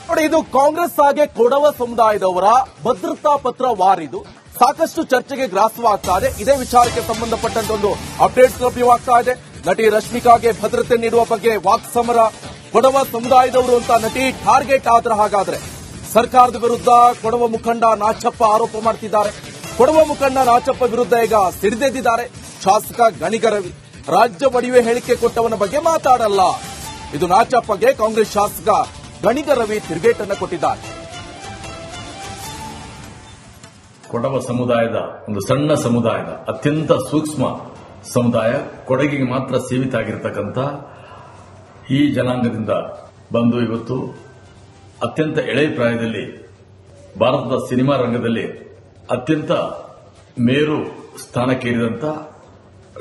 ನೋಡಿ, ಇದು ಕಾಂಗ್ರೆಸ್ ಹಾಗೆ ಕೊಡವ ಸಮುದಾಯದವರ ಭದ್ರತಾ ಪತ್ರ ವಾರಿದು ಸಾಕಷ್ಟು ಚರ್ಚೆಗೆ ಗ್ರಾಸವಾಗ್ತಾ ಇದೆ. ಇದೇ ವಿಚಾರಕ್ಕೆ ಸಂಬಂಧಪಟ್ಟಂತೆ ಒಂದು ಅಪ್ಡೇಟ್ಸ್ ಲಭ್ಯವಾಗ್ತಾ ಇದೆ. ನಟಿ ರಶ್ಮಿಕಾಗೆ ಭದ್ರತೆ ನೀಡುವ ಬಗ್ಗೆ ವಾಕ್ ಸಮರ. ಕೊಡವ ಸಮುದಾಯದವರು ಅಂತ ನಟಿ ಟಾರ್ಗೆಟ್ ಆದ್ರ ಹಾಗಾದ್ರೆ ಸರ್ಕಾರದ ವಿರುದ್ಧ ಕೊಡವ ಮುಖಂಡ ನಾಚಪ್ಪ ಆರೋಪ ಮಾಡ್ತಿದ್ದಾರೆ. ಕೊಡವ ಮುಖಂಡ ನಾಚಪ್ಪ ವಿರುದ್ಧ ಈಗ ಸಿಡಿದೆದ್ದಿದ್ದಾರೆ ಶಾಸಕ ಗಣಿಗ ರವಿ. ರಾಜ್ಯ ಒಡೆಯುವೆ ಹೇಳಿಕೆ ಕೊಟ್ಟವನ ಬಗ್ಗೆ ಮಾತಾಡಲ್ಲ. ಇದು ನಾಚಪ್ಪಗೆ ಕಾಂಗ್ರೆಸ್ ಶಾಸಕ ಗಣಿಗ ರವಿ ತಿರುಗೇಟನ್ನು ಕೊಟ್ಟಿದ್ದಾರೆ. ಕೊಡವ ಸಮುದಾಯದ ಒಂದು ಸಣ್ಣ ಸಮುದಾಯದ ಅತ್ಯಂತ ಸೂಕ್ಷ್ಮ ಸಮುದಾಯ, ಕೊಡಗಿಗೆ ಮಾತ್ರ ಸೀಮಿತ ಆಗಿರತಕ್ಕಂಥ ಈ ಜನಾಂಗದಿಂದ ಬಂದು ಇವತ್ತು ಅತ್ಯಂತ ಎಳೆ ಪ್ರಾಯದಲ್ಲಿ ಭಾರತದ ಸಿನಿಮಾ ರಂಗದಲ್ಲಿ ಅತ್ಯಂತ ಮೇರು ಸ್ಥಾನಕ್ಕೇರಿದಂಥ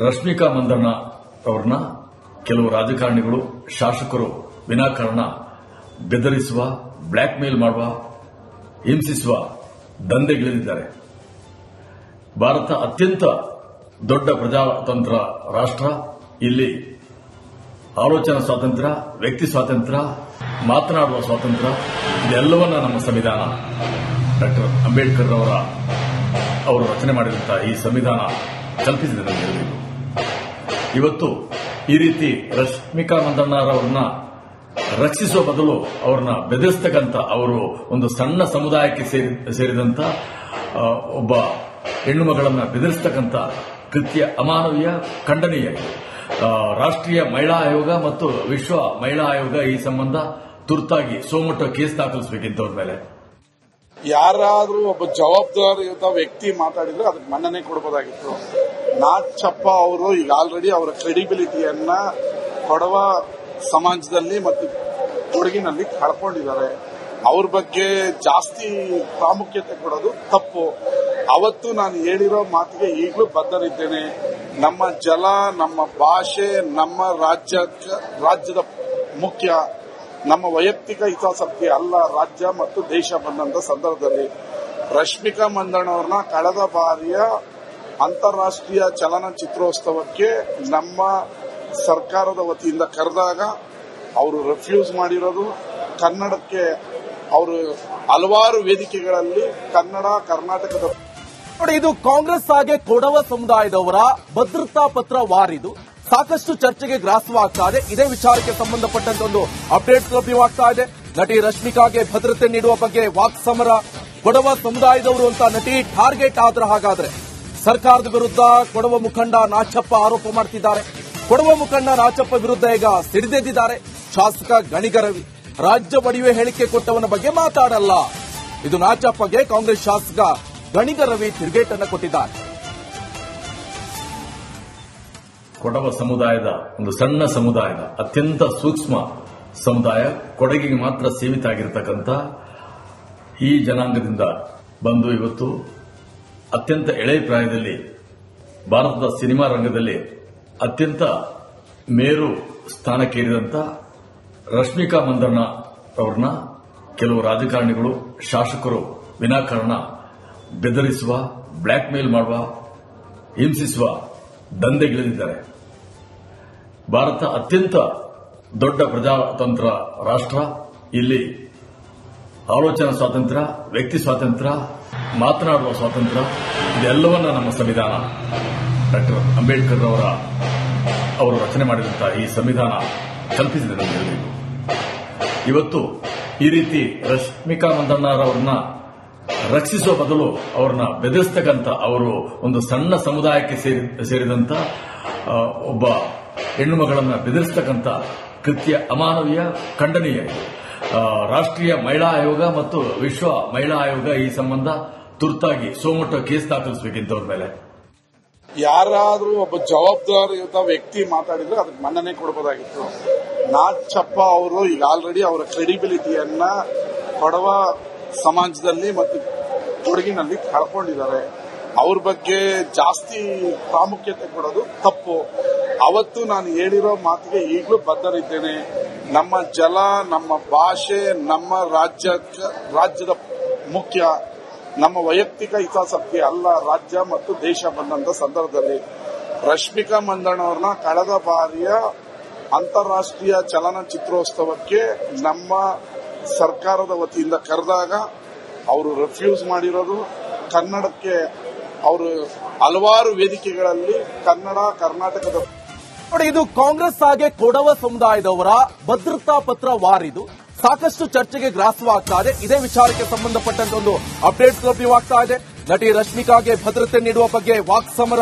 ರಶ್ಮಿಕಾ ಮಂದಣ್ಣ ಅವರನ್ನ ಕೆಲವು ರಾಜಕಾರಣಿಗಳು, ಶಾಸಕರು ವಿನಾಕಾರಣ ಬೆದರಿಸುವ, ಬ್ಲಾಕ್ ಮೇಲ್ ಮಾಡುವ, ಹಿಂಸಿಸುವ ದಂಧೆಗಿಳಿದಿದ್ದಾರೆ. ಭಾರತ ಅತ್ಯಂತ ದೊಡ್ಡ ಪ್ರಜಾತಂತ್ರ ರಾಷ್ಟ್ರ. ಇಲ್ಲಿ ಆಲೋಚನಾ ಸ್ವಾತಂತ್ರ್ಯ, ವ್ಯಕ್ತಿ ಸ್ವಾತಂತ್ರ್ಯ, ಮಾತನಾಡುವ ಸ್ವಾತಂತ್ರ್ಯ ಇದೆಲ್ಲವನ್ನ ನಮ್ಮ ಸಂವಿಧಾನ ಡಾಕ್ಟರ್ ಅಂಬೇಡ್ಕರ್ ಅವರು ರಚನೆ ಮಾಡಿದಂತಹ ಈ ಸಂವಿಧಾನ ಕಲ್ಪಿಸಿದೆ ಅಂತ ಹೇಳಬೇಕು. ಇವತ್ತು ಈ ರೀತಿ ರಶ್ಮಿಕಾ ಮಂದಣ್ಣರವರನ್ನ ರಕ್ಷಿಸುವ ಬದಲು ಅವರನ್ನ ಬೆದರಿಸತಕ್ಕಂಥ, ಅವರು ಒಂದು ಸಣ್ಣ ಸಮುದಾಯಕ್ಕೆ ಸೇರಿದಂತ ಒಬ್ಬ ಹೆಣ್ಣು ಮಗಳನ್ನ ಬೆದರಿಸತಕ್ಕಂಥ ಕೃತ್ಯ ಅಮಾನವೀಯ, ಖಂಡನೀಯ. ರಾಷ್ಟ್ರೀಯ ಮಹಿಳಾ ಆಯೋಗ ಮತ್ತು ವಿಶ್ವ ಮಹಿಳಾ ಆಯೋಗ ಈ ಸಂಬಂಧ ತುರ್ತಾಗಿ ಸೋಮೋಟೋ ಕೇಸ್ ದಾಖಲಿಸಬೇಕಿಂತವ್ರ ಮೇಲೆ. ಯಾರಾದ್ರೂ ಒಬ್ಬ ಜವಾಬ್ದಾರಿಯುತ ವ್ಯಕ್ತಿ ಮಾತಾಡಿದ್ರೆ ಅದಕ್ಕೆ ಮನ್ನಣೆ ಕೊಡಬಹುದಾಗಿತ್ತು. ನಾಚಪ್ಪ ಅವರು ಈಗ ಆಲ್ರೆಡಿ ಅವರ ಕ್ರೆಡಿಬಿಲಿಟಿಯನ್ನ ಕೊಡವ ಸಮಾಜದಲ್ಲಿ ಮತ್ತು ಕೊಡಗಿನಲ್ಲಿ ಕಳ್ಕೊಂಡಿದ್ದಾರೆ. ಅವ್ರ ಬಗ್ಗೆ ಜಾಸ್ತಿ ಪ್ರಾಮುಖ್ಯತೆ ಕೊಡೋದು ತಪ್ಪು. ಅವತ್ತು ನಾನು ಹೇಳಿರೋ ಮಾತಿಗೆ ಈಗಲೂ ಬದ್ಧರಿದ್ದೇನೆ. ನಮ್ಮ ಜಲ, ನಮ್ಮ ಭಾಷೆ, ನಮ್ಮ ರಾಜ್ಯದ ಮುಖ್ಯ. ನಮ್ಮ ವೈಯಕ್ತಿಕ ಹಿತಾಸಕ್ತಿ ಅಲ್ಲ, ರಾಜ್ಯ ಮತ್ತು ದೇಶ ಬಂದಂತ ಸಂದರ್ಭದಲ್ಲಿ ರಶ್ಮಿಕಾ ಮಂದಣ್ಣವ್ರನ್ನ ಕಳೆದ ಬಾರಿಯ ಅಂತಾರಾಷ್ಟ್ರೀಯ ಚಲನಚಿತ್ರೋತ್ಸವಕ್ಕೆ ನಮ್ಮ ಸರ್ಕಾರದ ವತಿಯಿಂದ ಕರೆದಾಗ ಅವರು ರೆಫ್ಯೂಸ್ ಮಾಡಿರೋದು, ಕನ್ನಡಕ್ಕೆ ಅವರು ಹಲವಾರು ವೇದಿಕೆಗಳಲ್ಲಿ ಕನ್ನಡ ಕರ್ನಾಟಕದ ನೋಡಿ, ಇದು ಕಾಂಗ್ರೆಸ್ ಹಾಗೆ ಕೊಡವ ಸಮುದಾಯದವರ ಭದ್ರತಾ ಪತ್ರ ವಾರಿದು ಸಾಕಷ್ಟು ಚರ್ಚೆಗೆ ಗ್ರಾಸವಾಗ್ತಾ ಇದೆ. ಇದೇ ವಿಚಾರಕ್ಕೆ ಸಂಬಂಧಪಟ್ಟಂತೆ ಒಂದು ಅಪ್ಡೇಟ್ಸ್ ಲಭ್ಯವಾಗ್ತಾ ಇದೆ. ನಟಿ ರಶ್ಮಿಕಾಗೆ ಭದ್ರತೆ ನೀಡುವ ಬಗ್ಗೆ ವಾಕ್ ಸಮರ. ಕೊಡವ ಸಮುದಾಯದವರು ಅಂತ ನಟಿ ಟಾರ್ಗೆಟ್ ಆದ್ರ ಹಾಗಾದ್ರೆ ಸರ್ಕಾರದ ವಿರುದ್ಧ ಕೊಡವ ಮುಖಂಡ ನಾಚಪ್ಪ ಆರೋಪ ಮಾಡ್ತಿದ್ದಾರೆ. ಕೊಡವ ಮುಖಂಡ ನಾಚಪ್ಪ ವಿರುದ್ಧ ಈಗ ಸಿಡಿದೆದ್ದಿದ್ದಾರೆ ಶಾಸಕ ಗಣಿಗ ರವಿ. ರಾಜ್ಯ ಒಡೆಯುವೆ ಹೇಳಿಕೆ ಕೊಟ್ಟವನ ಬಗ್ಗೆ ಮಾತಾಡಲ್ಲ. ಇದು ನಾಚಪ್ಪಗೆ ಕಾಂಗ್ರೆಸ್ ಶಾಸಕ ಗಣಿಗ ರವಿ ತಿರುಗೇಟನ್ನು ಕೊಟ್ಟಿದ್ದಾರೆ. ಕೊಡವ ಸಮುದಾಯದ ಒಂದು ಸಣ್ಣ ಸಮುದಾಯದ ಅತ್ಯಂತ ಸೂಕ್ಷ್ಮ ಸಮುದಾಯ, ಕೊಡಗಿಗೆ ಮಾತ್ರ ಸೀಮಿತ ಆಗಿರತಕ್ಕಂಥ ಈ ಜನಾಂಗದಿಂದ ಬಂದು ಇವತ್ತು ಅತ್ಯಂತ ಎಳೆ ಪ್ರಾಯದಲ್ಲಿ ಭಾರತದ ಸಿನಿಮಾ ರಂಗದಲ್ಲಿ ಅತ್ಯಂತ ಮೇರು ಸ್ಥಾನಕ್ಕೇರಿದಂಥ ರಶ್ಮಿಕಾ ಮಂದಣ್ಣ ಅವರನ್ನ ಕೆಲವು ರಾಜಕಾರಣಿಗಳು, ಶಾಸಕರು ವಿನಾಕಾರಣ ಬೆದರಿಸುವ, ಬ್ಲಾಕ್ ಮೇಲ್ ಮಾಡುವ, ಹಿಂಸಿಸುವ ದಂಧೆಗಿಳಿದಿದ್ದಾರೆ. ಭಾರತ ಅತ್ಯಂತ ದೊಡ್ಡ ಪ್ರಜಾತಂತ್ರ ರಾಷ್ಟ್ರ. ಇಲ್ಲಿ ಆಲೋಚನಾ ಸ್ವಾತಂತ್ರ್ಯ, ವ್ಯಕ್ತಿ ಸ್ವಾತಂತ್ರ್ಯ, ಮಾತನಾಡುವ ಸ್ವಾತಂತ್ರ್ಯ ಇದೆಲ್ಲವನ್ನ ನಮ್ಮ ಸಂವಿಧಾನ ಡಾಕ್ಟರ್ ಅಂಬೇಡ್ಕರ್ ಅವರು ರಚನೆ ಮಾಡಿದಂತಹ ಈ ಸಂವಿಧಾನ ಕಲ್ಪಿಸಿದೆ ಅಂತ ಹೇಳಬೇಕು. ಇವತ್ತು ಈ ರೀತಿ ರಶ್ಮಿಕಾ ಮಂದಣ್ಣರವರನ್ನ ರಕ್ಷಿಸುವ ಬದಲು ಅವರನ್ನ ಬೆದರಿಸತಕ್ಕಂಥ, ಅವರು ಒಂದು ಸಣ್ಣ ಸಮುದಾಯಕ್ಕೆ ಸೇರಿದಂತ ಒಬ್ಬ ಹೆಣ್ಣು ಮಗಳನ್ನ ಬೆದರಿಸತಕ್ಕಂಥ ಕೃತ್ಯ ಅಮಾನವೀಯ, ಖಂಡನೀಯ. ರಾಷ್ಟ್ರೀಯ ಮಹಿಳಾ ಆಯೋಗ ಮತ್ತು ವಿಶ್ವ ಮಹಿಳಾ ಆಯೋಗ ಈ ಸಂಬಂಧ ತುರ್ತಾಗಿ ಸೋಮೋಟೋ ಕೇಸ್ ದಾಖಲಿಸಬೇಕಿಂತವ್ರ ಮೇಲೆ. ಯಾರಾದ್ರೂ ಒಬ್ಬ ಜವಾಬ್ದಾರಿಯುತ ವ್ಯಕ್ತಿ ಮಾತಾಡಿದ್ರೆ ಅದಕ್ಕೆ ಮನ್ನಣೆ ಕೊಡಬಹುದಾಗಿತ್ತು. ನಾಚಪ್ಪ ಅವರು ಈಗ ಆಲ್ರೆಡಿ ಅವರ ಕ್ರೆಡಿಬಿಲಿಟಿಯನ್ನ ಕೊಡವ ಸಮಾಜದಲ್ಲಿ ಮತ್ತು ಕೊಡಗಿನಲ್ಲಿ ಕಳ್ಕೊಂಡಿದ್ದಾರೆ. ಅವ್ರ ಬಗ್ಗೆ ಜಾಸ್ತಿ ಪ್ರಾಮುಖ್ಯತೆ ಕೊಡೋದು ತಪ್ಪು. ಅವತ್ತು ನಾನು ಹೇಳಿರೋ ಮಾತಿಗೆ ಈಗಲೂ ಬದ್ಧರಿದ್ದೇನೆ. ನಮ್ಮ ಜಲ, ನಮ್ಮ ಭಾಷೆ, ನಮ್ಮ ರಾಜ್ಯದ ಮುಖ್ಯ. ನಮ್ಮ ವೈಯಕ್ತಿಕ ಹಿತಾಸಕ್ತಿ ಅಲ್ಲ, ರಾಜ್ಯ ಮತ್ತು ದೇಶ ಬಂದಂತ ಸಂದರ್ಭದಲ್ಲಿ ರಶ್ಮಿಕಾ ಮಂದಣ್ಣವ್ರನ್ನ ಕಳೆದ ಬಾರಿಯ ಅಂತಾರಾಷ್ಟ್ರೀಯ ಚಲನಚಿತ್ರೋತ್ಸವಕ್ಕೆ ನಮ್ಮ ಸರ್ಕಾರದ ವತಿಯಿಂದ ಕರೆದಾಗ ಅವರು ರೆಫ್ಯೂಸ್ ಮಾಡಿರೋದು. ಕನ್ನಡಕ್ಕೆ ಅವರು ಹಲವಾರು ವೇದಿಕೆಗಳಲ್ಲಿ ಕನ್ನಡ ಕರ್ನಾಟಕದ ನೋಡಿ, ಇದು ಕಾಂಗ್ರೆಸ್ ಹಾಗೆ ಕೊಡವ ಸಮುದಾಯದವರ ಭದ್ರತಾ ಪತ್ರ ವಾರಿದು ಸಾಕಷ್ಟು ಚರ್ಚೆಗೆ ಗ್ರಾಸವಾಗ್ತಾ ಇದೆ. ಇದೇ ವಿಚಾರಕ್ಕೆ ಸಂಬಂಧಪಟ್ಟಂತ ಒಂದು ಅಪ್ಡೇಟ್ಸ್ ಲಭ್ಯವಾಗ್ತಾ ಇದೆ. ನಟಿ ರಶ್ಮಿಕಾಗೆ ಭದ್ರತೆ ನೀಡುವ ಬಗ್ಗೆ ವಾಕ್ಸಮರ.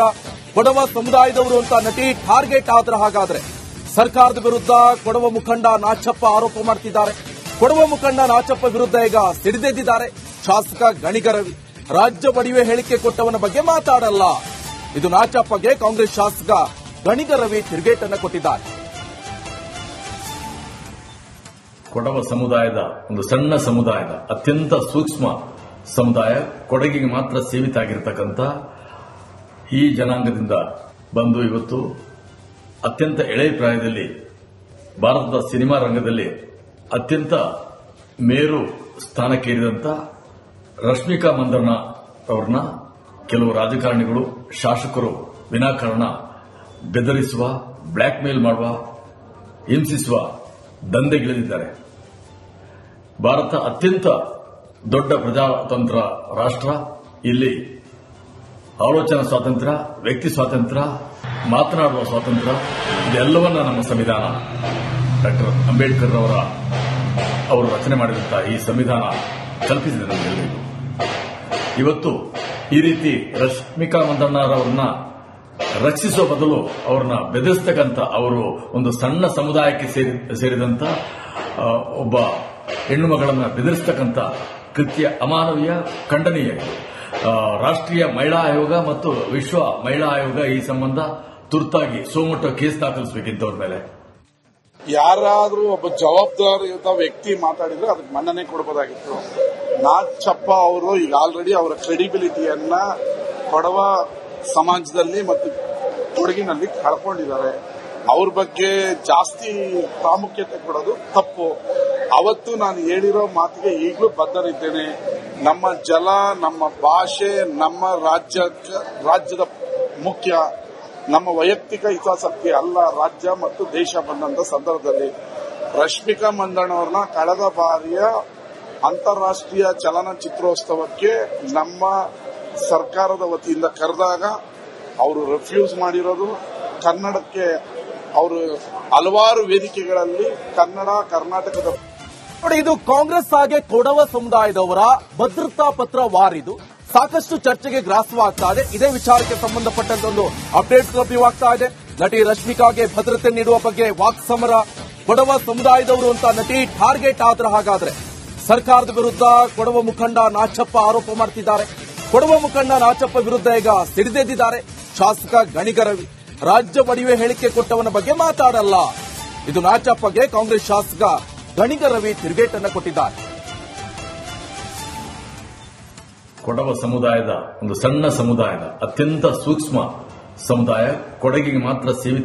ಕೊಡವ ಸಮುದಾಯದವರು ಅಂತ ನಟಿ ಟಾರ್ಗೆಟ್ ಆದ್ರೆ ಹಾಗಾದ್ರೆ ಸರ್ಕಾರದ ವಿರುದ್ಧ ಕೊಡವ ಮುಖಂಡ ನಾಚಪ್ಪ ಆರೋಪ ಮಾಡ್ತಿದ್ದಾರೆ. ಕೊಡವ ಮುಖಂಡ ನಾಚಪ್ಪ ವಿರುದ್ಧ ಈಗ ಸಿಡಿದೆದ್ದಿದ್ದಾರೆ ಶಾಸಕ ಗಣಿಗ ರವಿ. ರಾಜ್ಯ ಒಡೆಯುವ ಹೇಳಿಕೆ ಕೊಟ್ಟವನ ಬಗ್ಗೆ ಮಾತಾಡಲ್ಲ. ಇದು ನಾಚಪ್ಪಗೆ ಕಾಂಗ್ರೆಸ್ ಶಾಸಕ ಗಣಿಗ ರವಿ ತಿರುಗೇಟನ್ನು ಕೊಟ್ಟಿದ್ದಾರೆ. ಕೊಡವ ಸಮುದಾಯದ ಒಂದು ಸಣ್ಣ ಸಮುದಾಯದ ಅತ್ಯಂತ ಸೂಕ್ಷ್ಮ ಸಮುದಾಯ, ಕೊಡಗಿಗೆ ಮಾತ್ರ ಸೀಮಿತ ಆಗಿರತಕ್ಕಂಥ ಈ ಜನಾಂಗದಿಂದ ಬಂದು ಇವತ್ತು ಅತ್ಯಂತ ಎಳೆಯ ಪ್ರಾಯದಲ್ಲಿ ಭಾರತದ ಸಿನಿಮಾ ರಂಗದಲ್ಲಿ ಅತ್ಯಂತ ಮೇರು ಸ್ಥಾನಕ್ಕೇರಿದಂಥ ರಶ್ಮಿಕಾ ಮಂದಣ್ಣ ಅವರನ್ನ ಕೆಲವು ರಾಜಕಾರಣಿಗಳು, ಶಾಸಕರು ವಿನಾಕಾರಣ ಬೆದರಿಸುವ, ಬ್ಲ್ಯಾಕ್ ಮೇಲ್ ಮಾಡುವ, ಹಿಂಸಿಸುವ ದಂಧೆಗಿಳಿದಿದ್ದಾರೆ. ಭಾರತ ಅತ್ಯಂತ ದೊಡ್ಡ ಪ್ರಜಾತಂತ್ರ ರಾಷ್ಟ್ರ. ಇಲ್ಲಿ ಆಲೋಚನಾ ಸ್ವಾತಂತ್ರ್ಯ, ವ್ಯಕ್ತಿ ಸ್ವಾತಂತ್ರ್ಯ, ಮಾತನಾಡುವ ಸ್ವಾತಂತ್ರ್ಯ ಇದೆಲ್ಲವನ್ನ ನಮ್ಮ ಸಂವಿಧಾನ ಡಾಕ್ಟರ್ ಅಂಬೇಡ್ಕರ್ ಅವರು ರಚನೆ ಮಾಡಿದಂತಹ ಈ ಸಂವಿಧಾನ ಕಲ್ಪಿಸಿದೆ ನಮಗೆಲ್ಲರಿಗೂ. ಇವತ್ತು ಈ ರೀತಿ ರಶ್ಮಿಕಾ ಮಂದಣ್ಣರವರನ್ನ ರಕ್ಷಿಸುವ ಬದಲು ಅವರನ್ನ ಬೆದರಿಸತಕ್ಕಂಥ, ಅವರು ಒಂದು ಸಣ್ಣ ಸಮುದಾಯಕ್ಕೆ ಸೇರಿದಂತ ಒಬ್ಬ ಹೆಣ್ಣು ಮಗಳನ್ನ ಬೆದರಿಸತಕ್ಕಂಥ ಕೃತ್ಯ ಅಮಾನವೀಯ, ಖಂಡನೀಯ. ರಾಷ್ಟ್ರೀಯ ಮಹಿಳಾ ಆಯೋಗ ಮತ್ತು ವಿಶ್ವ ಮಹಿಳಾ ಆಯೋಗ ಈ ಸಂಬಂಧ ತುರ್ತಾಗಿ ಸೋಮೋಟೋ ಕೇಸ್ ದಾಖಲಿಸಬೇಕಿದ್ದವ್ರ ಮೇಲೆ. ಯಾರಾದ್ರೂ ಒಬ್ಬ ಜವಾಬ್ದಾರಿಯುತ ವ್ಯಕ್ತಿ ಮಾತಾಡಿದ್ರೆ ಅದಕ್ಕೆ ಮನ್ನಣೆ ಕೊಡಬಹುದಾಗಿತ್ತು. ನಾಚಪ್ಪ ಅವರು ಈಗ ಆಲ್ರೆಡಿ ಅವರ ಕ್ರೆಡಿಬಿಲಿಟಿಯನ್ನ ಕೊಡವ ಸಮಾಜದಲ್ಲಿ ಮತ್ತು ಕೊಡಗಿನಲ್ಲಿ ಕಳ್ಕೊಂಡಿದ್ದಾರೆ. ಅವ್ರ ಬಗ್ಗೆ ಜಾಸ್ತಿ ಪ್ರಾಮುಖ್ಯತೆ ಕೊಡೋದು ತಪ್ಪು. ಅವತ್ತು ನಾನು ಹೇಳಿರೋ ಮಾತಿಗೆ ಈಗಲೂ ಬದ್ಧನಿದ್ದೇನೆ. ನಮ್ಮ ಜಲ, ನಮ್ಮ ಭಾಷೆ, ನಮ್ಮ ರಾಜ್ಯದ ಮುಖ್ಯ. ನಮ್ಮ ವೈಯಕ್ತಿಕ ಹಿತಾಸಕ್ತಿ ಅಲ್ಲ, ರಾಜ್ಯ ಮತ್ತು ದೇಶ ಬಂದಂತ ಸಂದರ್ಭದಲ್ಲಿ ರಶ್ಮಿಕಾ ಮಂದಣ್ಣವ್ರನ್ನ ಕಳೆದ ಬಾರಿಯ ಅಂತಾರಾಷ್ಟ್ರೀಯ ಚಲನಚಿತ್ರೋತ್ಸವಕ್ಕೆ ನಮ್ಮ ಸರ್ಕಾರದ ವತಿಯಿಂದ ಕರೆದಾಗ ಅವರು ರೆಫ್ಯೂಸ್ ಮಾಡಿರೋದು. ಕನ್ನಡಕ್ಕೆ ಅವರು ಹಲವಾರು ವೇದಿಕೆಗಳಲ್ಲಿ ಕನ್ನಡ ಕರ್ನಾಟಕದ ನೋಡಿ, ಇದು ಕಾಂಗ್ರೆಸ್ ಹಾಗೆ ಕೊಡವ ಸಮುದಾಯದವರ ಭದ್ರತಾ ಪತ್ರ ವಾರಿದು ಸಾಕಷ್ಟು ಚರ್ಚೆಗೆ ಗ್ರಾಸವಾಗ್ತಾ ಇದೆ. ಇದೇ ವಿಚಾರಕ್ಕೆ ಸಂಬಂಧಪಟ್ಟಂತ ಒಂದು ಅಪ್ಡೇಟ್ಸ್ ಲಭ್ಯವಾಗ್ತಾ ಇದೆ. ನಟಿ ರಶ್ಮಿಕಾಗೆ ಭದ್ರತೆ ನೀಡುವ ಬಗ್ಗೆ ವಾಕ್ಸಮರ. ಕೊಡವ ಸಮುದಾಯದವರು ಅಂತ ನಟಿ ಟಾರ್ಗೆಟ್ ಆದ್ರೆ ಹಾಗಾದ್ರೆ ಸರ್ಕಾರದ ವಿರುದ್ಧ ಕೊಡವ ಮುಖಂಡ ನಾಚಪ್ಪ ಆರೋಪ ಮಾಡ್ತಿದ್ದಾರೆ. ಕೊಡವ ಮುಖಂಡ ನಾಚಪ್ಪ ವಿರುದ್ಧ ಈಗ ಸಿಡಿದೆದ್ದಿದ್ದಾರೆ ಶಾಸಕ ಗಣಿಗ ರವಿ. ರಾಜ್ಯ ಒಡೆಯುವ ಹೇಳಿಕೆ ಕೊಟ್ಟವನ ಬಗ್ಗೆ ಮಾತಾಡಲ್ಲ. ಇದು ನಾಚಪ್ಪಗೆ ಕಾಂಗ್ರೆಸ್ ಶಾಸಕ ಗಣಿಗ ರವಿ ತಿರುಗೇಟನ್ನು ಕೊಟ್ಟಿದ್ದಾರೆ. ಕೊಡವ ಸಮುದಾಯದ ಒಂದು ಸಣ್ಣ ಸಮುದಾಯದ ಅತ್ಯಂತ ಸೂಕ್ಷ್ಮ ಸಮುದಾಯ, ಕೊಡಗಿಗೆ ಮಾತ್ರ ಸೀಮಿತ